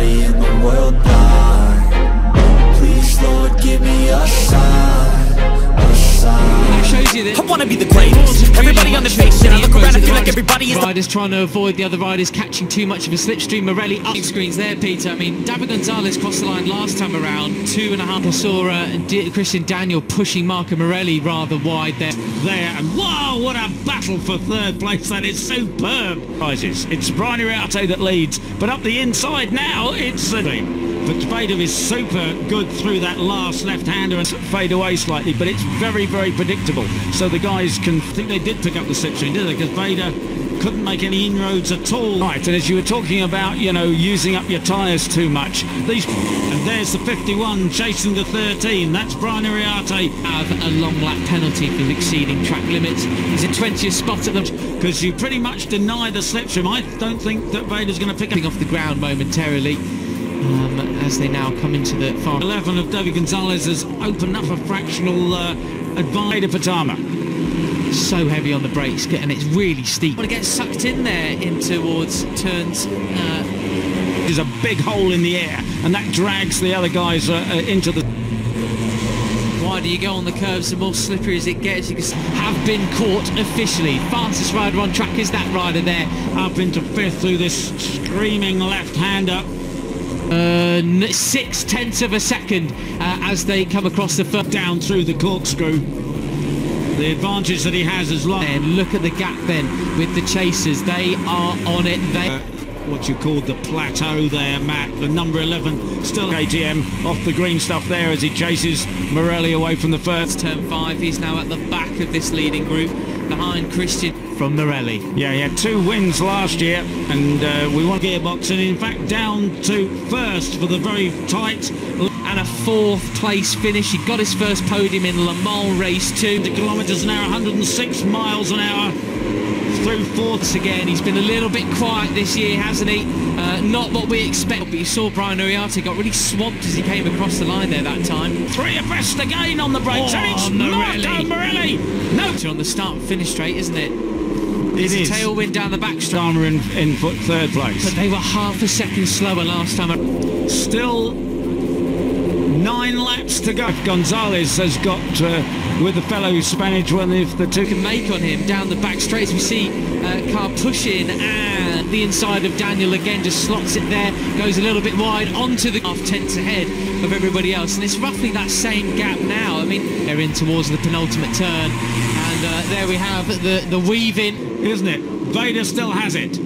everybody in the world blind. Please, Lord, give me a sign, a sign. That shows you that I wanna be the greatest. Everybody on the face, and I look around and feel like everybody is. Riders trying to avoid the other riders catching too much of a slipstream. Morelli up screens there, Peter. I mean, David Gonzalez crossed the line last time around, 2.5. Saw Christian Daniel pushing Marco Morelli rather wide there. And wow, what a battle for third place. That is superb. It's Brian Iriarte that leads, but up the inside now it's but Vader is super good through that last left-hander and fade away slightly, but it's very, very predictable. So the guys can think they did pick up the slipstream, did they? Because Vader couldn't make any inroads at all. Right, and as you were talking about, you know, using up your tyres too much, and there's the 51 chasing the 13. That's Brian Iriarte. Have a long lap penalty for exceeding track limits. He's in 20th spot at them. Because you pretty much deny the slipstream. I don't think that Vader's going to pick up off the ground momentarily. As they now come into the far 11 of David Gonzalez has opened up a fractional advantage to Patama. So heavy on the brakes, and it's really steep. Want to get sucked in there in towards turns. There's a big hole in the air, and that drags the other guys into the. Wider you go on the curves, the more slippery as it gets. You have been caught officially. Fastest rider on track is that rider there. Up into 5th through this screaming left-hander. 0.6 of a second as they come across the first. Down through the corkscrew. The advantage that he has is long. And look at the gap then with the chasers. They are on it. What you called the plateau there, Matt. The number 11 still KTM off the green stuff there as he chases Morelli away from the first. Turn 5, he's now at the back of this leading group behind Christian from Morelli. Yeah, he had 2 wins last year, and we want gearbox, and in fact down to first for the very tight. And a 4th place finish. He got his first podium in Le Mans race 2. The kilometres an hour, 106 miles an hour. Through 4th again. He's been a little bit quiet this year, hasn't he? Not what we expect, but you saw Brian Iriarte got really swamped as he came across the line there that time. 3 abreast again on the brakes, and it's Marco Morelli. No, on the start and finish straight, isn't it? It's a tailwind down the back straight. Farmer in 3rd place. But they were half a second slower last time. Still 9 laps to go. Gonzalez has got with the fellow Spanish one, if the two can make on him down the back straight. As we see car pushing, and the inside of Daniel again just slots it there, goes a little bit wide onto the half-tenths ahead of everybody else, and it's roughly that same gap now. I mean, they're in towards the penultimate turn, and there we have the weave-in, isn't it? Vader still has it.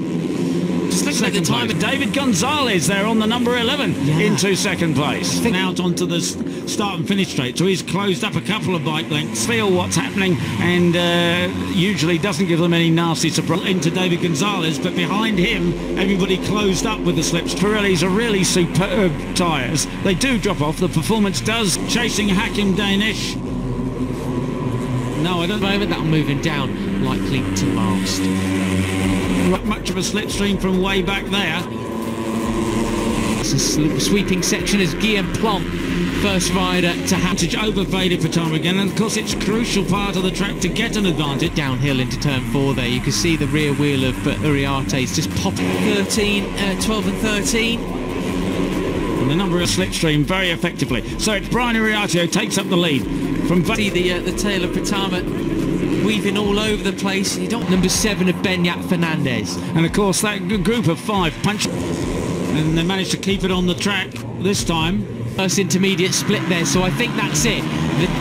Just looking at the time of David Gonzalez there on the number 11 into 2nd place. Out onto the start and finish straight, so he's closed up a couple of bike lengths, feel what's happening, and usually doesn't give them any nasty surprise into David Gonzalez, but behind him everybody closed up with the slips. Pirellis are really superb tyres. They do drop off, the performance does. Chasing Hakim Danish. No, I don't know. That'll move him down, likely to last. Not much of a slipstream from way back there. It's a sweeping section as Guillaume Plumb, first rider to have to over Vader Patama again, and of course it's a crucial part of the track to get an advantage. Downhill into turn 4 there, you can see the rear wheel of Iriarte's just popping. 12 and 13. And the number of slipstream very effectively. So it's Brian Iriarte who takes up the lead. From see the tail of Patama weaving all over the place. You don't. Number 7 of Beñat Fernandez. And of course that group of 5 punch, and they managed to keep it on the track this time. First intermediate split there, so I think that's it.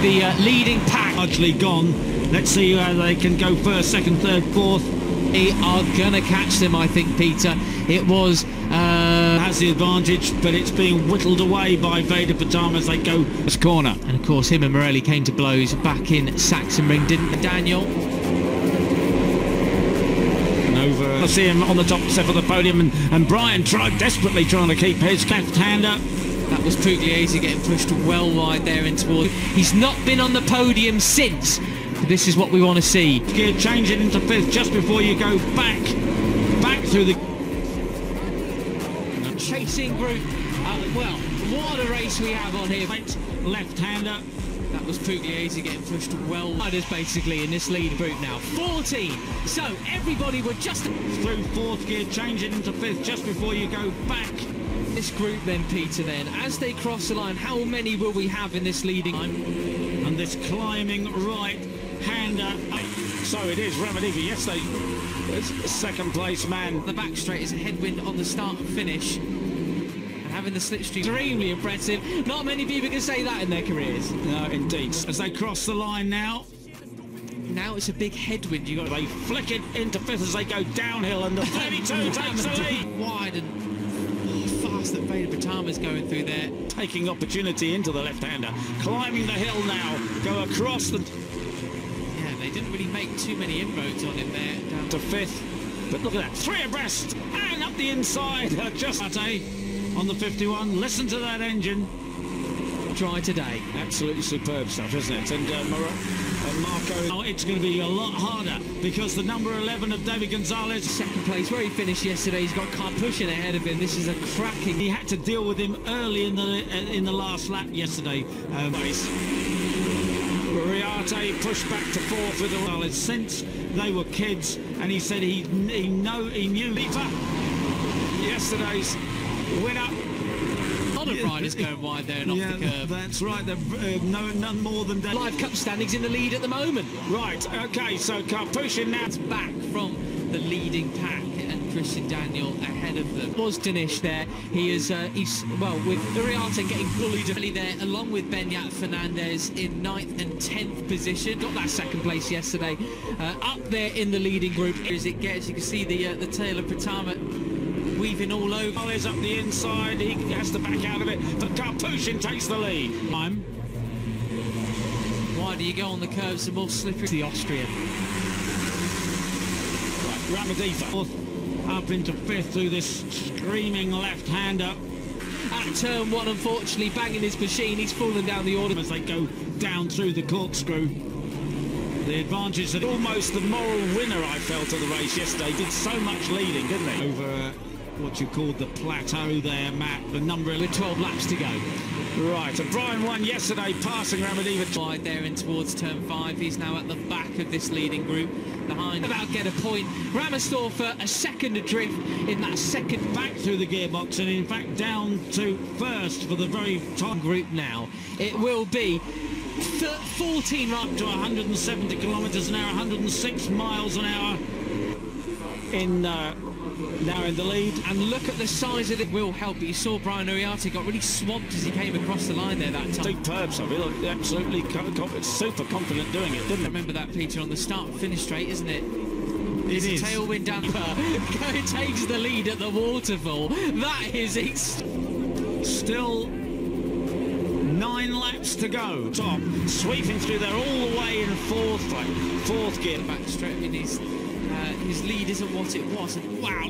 The leading pack largely gone. Let's see how they can go 1st, 2nd, 3rd, 4th. They are gonna catch them, I think, Peter. It was has the advantage, but it's being whittled away by Vader Patama as they go this corner. And of course him and Morelli came to blows back in Sachsenring, didn't Daniel? And over, I see him on the top step of the podium, and Brian desperately trying to keep his left-hander. That was Pugliese getting pushed well wide there in towards. He's not been on the podium since. This is what we want to see. Gear change it into 5th just before you go back through the chasing group. Well, what a race we have on here. Left-hander. That was Pugliese getting pushed well wide basically in this lead group now. 14. So everybody would just through 4th gear, change it into 5th just before you go back This group then, Peter, then, as they cross the line, how many will we have in this leading line? And this climbing right-hander. So it is Ramadiva. Yesterday, second place man. The back straight is a headwind on the start and finish. And having the slipstream, extremely impressive. Not many people can say that in their careers. No, indeed. As they cross the line now. Now it's a big headwind. They flick it into fifth as they go downhill, and the 32 takes the lead. Wide and fast that Vader Pratama's going through there. Taking opportunity into the left-hander. Climbing the hill now. Go across the... They didn't really make too many inroads on him there. Down to fifth, but look at that, 3 abreast and up the inside. Just on the 51. Listen to that engine. Try today. Absolutely superb stuff, isn't it? And Marco, oh, it's going to be a lot harder because the number 11 of David Gonzalez, second place where he finished yesterday. He's got car pushing ahead of him. This is a cracking. He had to deal with him early in the last lap yesterday. Riarte pushed back to fourth with the since they were kids, and he said he knew yesterday's winner. A lot of riders going wide there and off the curb. That's right. None more than that. Live Cup standings in the lead at the moment. Right. Okay. So Karpushin now back from the leading pack, and Christian Daniel ahead of them. Was Dinesh there? He is. He's with Riarte getting bullied early there, along with Benyat Fernandez in 9th and 10th position. Got that second place yesterday. Up there in the leading group as it gets. You can see the tail of Pratama weaving all over. Oh, there's up the inside. He has to back out of it, but Karpushin takes the lead. Wider you go on the curves, the more slippery the Austrian. Right, Ramadiva up into fifth through this screaming left-hander. At turn one, unfortunately, banging his machine. He's fallen down the order as they go down through the corkscrew. The advantage that almost the moral winner, I felt, of the race yesterday. Did so much leading, didn't they? Over what you called the plateau there, Matt. The number with 12 laps to go. Right, and Brian won yesterday, passing Ramadiva. Wide there in towards turn 5. He's now at the back of this leading group. Behind about get a point. Ramersdorfer a second adrift in that second back through the gearbox, and in fact down to first for the very top group now. It will be 14 up to 170 kilometres an hour, 106 miles an hour in now in the lead. And look at the size of it. Will help. You saw Brian Riarte got really swamped as he came across the line there that time. Superb stuff. He looked absolutely super confident doing it, didn't he? Remember that, Peter, on the start and finish straight, isn't it? It is. Tailwind down. It takes the lead at the waterfall. That is still 9 laps to go. Top sweeping through there all the way in fourth gear. Back straight in his lead isn't what it was. And wow.